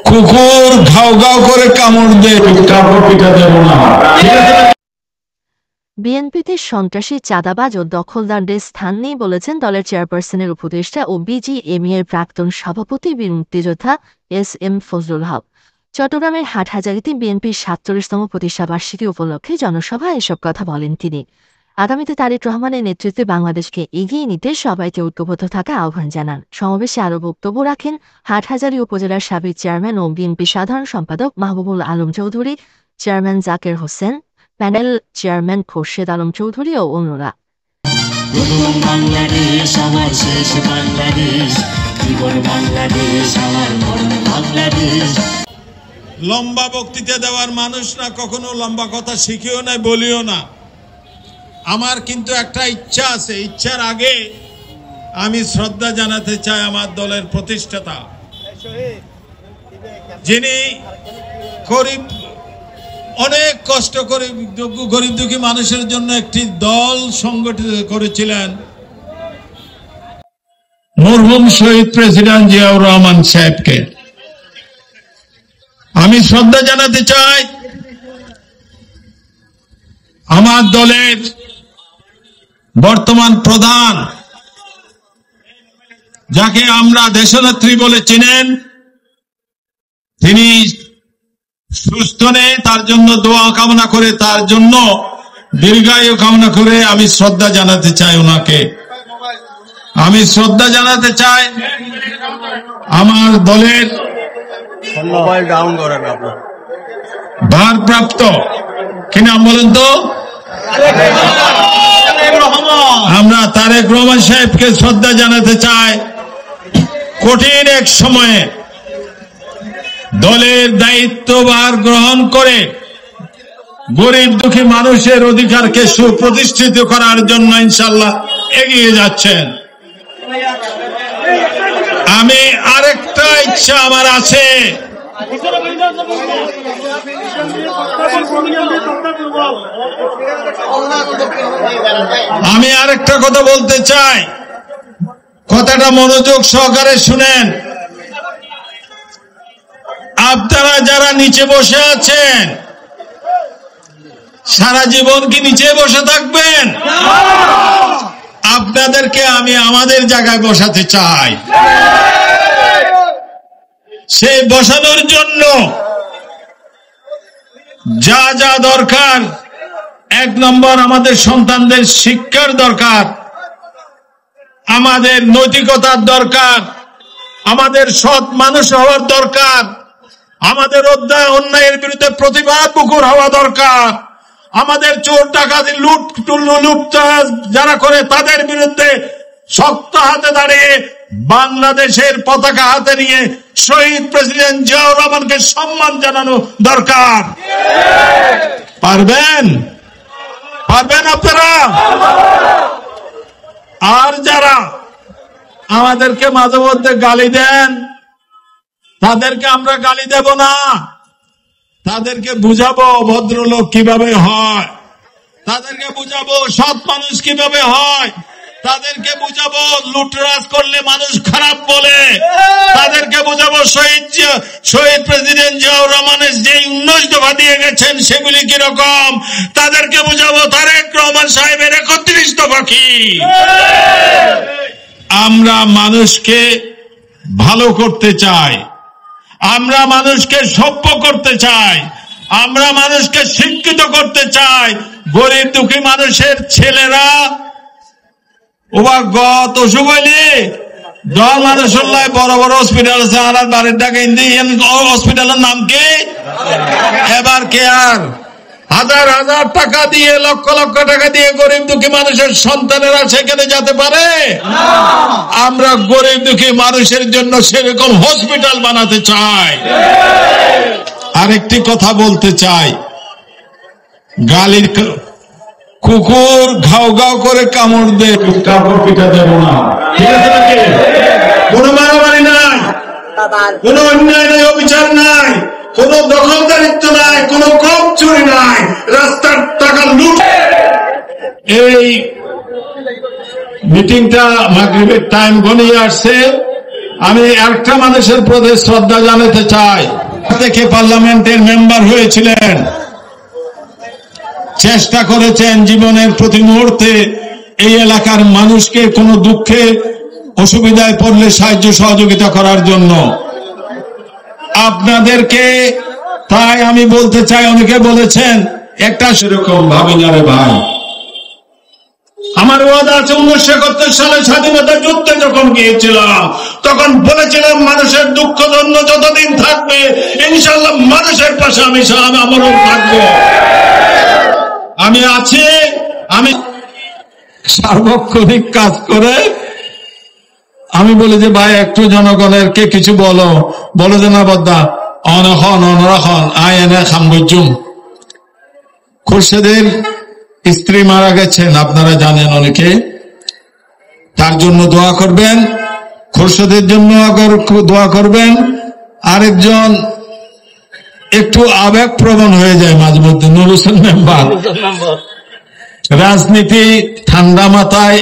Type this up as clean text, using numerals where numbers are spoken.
কুকুর ঘাউ ঘাউ করে কামড় দেয়, কাপড় পিঠা দেব না। বিএনপিতে সন্ত্রাসী, চাঁদাবাজ ও দখলদারদের স্থান নেই বলেছেন দলের চেয়ারপারসনের উপদেষ্টা ও বিজিএমইএর প্রাক্তন সভাপতি বীর মুক্তিযোদ্ধা এস.এম. ফজলুল হক। চট্টগ্রামের হাটহাজারীতে বিএনপির ৪৭তম প্রতিষ্ঠাবার্ষিকী উপলক্ষে জনসভায় এসব কথা বলেন তিনি। আগামীতে তারেক রহমানের নেতৃত্বে বাংলাদেশকে এগিয়ে নিতে সবাইকে ঐক্যবদ্ধ থাকা আহ্বান জানান। সমাবেশে আরও বক্তব্য রাখেন হাটহাজারী উপজেলার সাবেক চেয়ারম্যান ও বিএনপি সাধারণ সম্পাদক Mahbubul Alam Chowdhury, chairman Zaker Hossain, panel chairman Khorshed Alam Chowdhury ও অন্যরা। লম্বা বক্তৃতা দেওয়ার মানুষ না, কখনো লম্বা কথা শিখিও না, বলিও না। আমার কিন্তু একটা ইচ্ছা আছে, ইচ্ছার আগে আমি শ্রদ্ধা জানাতে চাই আমার দলের প্রতিষ্ঠাতা, যিনি অনেক কষ্ট করে গরিব দুঃখী মানুষের জন্য একটি দল সংগঠিত করেছিলেন, মরহুম শহীদ প্রেসিডেন্ট জিয়াউর রহমান সাহেবকে আমি শ্রদ্ধা জানাতে চাই। আমার দলের বর্তমান প্রধান, যাকে আমরা দেশনেত্রী বলে চিনেন, তিনি সুস্থ নেই, তার জন্য দোয়া কামনা করে, তার জন্য দীর্ঘায়ু কামনা করে আমি শ্রদ্ধা জানাতে চাই ওনাকে। আমি শ্রদ্ধা জানাতে চাই আমার দলের ভারপ্রাপ্ত, কি নাম বলেন তো, আমরা তারেক রহমান সাহেবকে শ্রদ্ধা জানাতে চাই। কঠিন এক সময়ে দলের দায়িত্বভার গ্রহণ করে গরিব দুঃখী মানুষের অধিকারকে সুপ্রতিষ্ঠিত করার জন্য ইনশাআল্লাহ এগিয়ে যাচ্ছেন। আমি আরেকটা ইচ্ছা আমার আছে, আমি আরেকটা কথা বলতে চাই, কথাটা মনোযোগ সহকারে শুনেন। আপনারা যারা নিচে বসে আছেন, সারা জীবন কি নিচে বসে থাকবেন? আপনাদেরকে আমি আমাদের জায়গায় বসাতে চাই। সেই বসানোর জন্য যা যা দরকার, ১ নম্বর আমাদের সন্তানদের শিক্ষার দরকার, আমাদের নৈতিকতার দরকার, আমাদের সৎ মানুষ হওয়ার দরকার, আমাদের অন্যায়ের বিরুদ্ধে প্রতিবাদ মুখর হওয়া দরকার, আমাদের চোর ডাকাতি লুট যারা করে তাদের বিরুদ্ধে শক্ত হাতে দাঁড়িয়ে বাংলাদেশের পতাকা হাতে নিয়ে শহীদ প্রেসিডেন্ট জিয়াউর রহমানকে সম্মান জানানো দরকার। পারবেন? পারবেন আপনারা? আর যারা আমাদেরকে মাঝে মধ্যে গালি দেন, তাদেরকে আমরা গালি দেব না, তাদেরকে বুঝাবো ভদ্রলোক কিভাবে হয়, তাদেরকে বুঝাবো সৎ মানুষ কিভাবে হয়, তাদেরকে বুঝাবো লুটরাজ করলে মানুষ খারাপ বলে, তাদেরকে বুঝাবো শহীদ প্রেসিডেন্ট জিয়াউর রহমানের যে 19 দফা দিয়ে গেছেন সেগুলি কিরকম, তাদেরকে বুঝাবো তারেক রহমান সাহেবের 31 দফা কি। আমরা মানুষকে ভালো করতে চাই, আমরা মানুষকে সভ্য করতে চাই, আমরা মানুষকে শিক্ষিত করতে চাই। গরিব দুঃখী মানুষের ছেলেরা গত অসুখ হইলে দল মানুষ বড় বড় হসপিটাল আছে, আর বাড়ির টাকা ইন্ডিয়ান হসপিটালের নাম কি? এবার কেয়ার। হাজার হাজার টাকা দিয়ে, লক্ষ লক্ষ টাকা দিয়ে গরিব দুঃখী মানুষের সন্তানেরা সেখানে যেতে পারে? আমরা গরিব দুঃখী মানুষের জন্য সেরকম হসপিটাল বানাতে চাই। আরেকটি কথা বলতে চাই, গালির কুকুর ঘাউ ঘাউ করে কামড় দেয়, কাপড় পিঠা দেব না। ঠিক আছে নাকি? কোন মারামারি নাই, কোন অন্যায় নাই, অবিচার নাই, কোন দখলদারিত্ব নাই, কোন কম চুরি নাই, রাস্তার টাকা লুট। এই মিটিংটা মাগরিবের টাইম ঘনিয়ে আসছে, আমি একটা মানুষের প্রতি শ্রদ্ধা জানাতে চাই, থেকে পার্লামেন্টের মেম্বার হয়েছিলেন, চেষ্টা করেছেন জীবনের প্রতি মুহূর্তে এই এলাকার মানুষকে কোনো দুঃখে অসুবিধায় পড়লে সাহায্য সহযোগিতা করার জন্য। আপনাদেরকে তাই আমি বলতে চাই, অনেকে বলেছেন একটা সেরকম ভাবি না রে ভাই। আমার ওয়াদা আছে, 1971 সালে স্বাধীনতা যুদ্ধে যখন গিয়েছিলাম তখন বলেছিলাম মানুষের দুঃখ জন্য যতদিন থাকবে ইনশাআল্লাহ মানুষের পাশে আমি আমারও থাকবো। আমি আছি, আমি সার্বক্ষণিক কাজ করে আমি বলি যে ভাই একটু জনগণের কে কিছু বলো যে না বদ্দা অনখন আয় এনে খামগুজুম। খুরশেদের স্ত্রী মারা গেছেন, আপনারা জানেন অনেকে, তার জন্য দোয়া করবেন, খুরশেদের জন্য দোয়া করবেন। আরেকজন একটু আবেগ প্রবণ হয়ে যায় মাঝে মধ্যে, নুর হোসেন মেম্বার, রাজনীতি ঠান্ডা মাথায়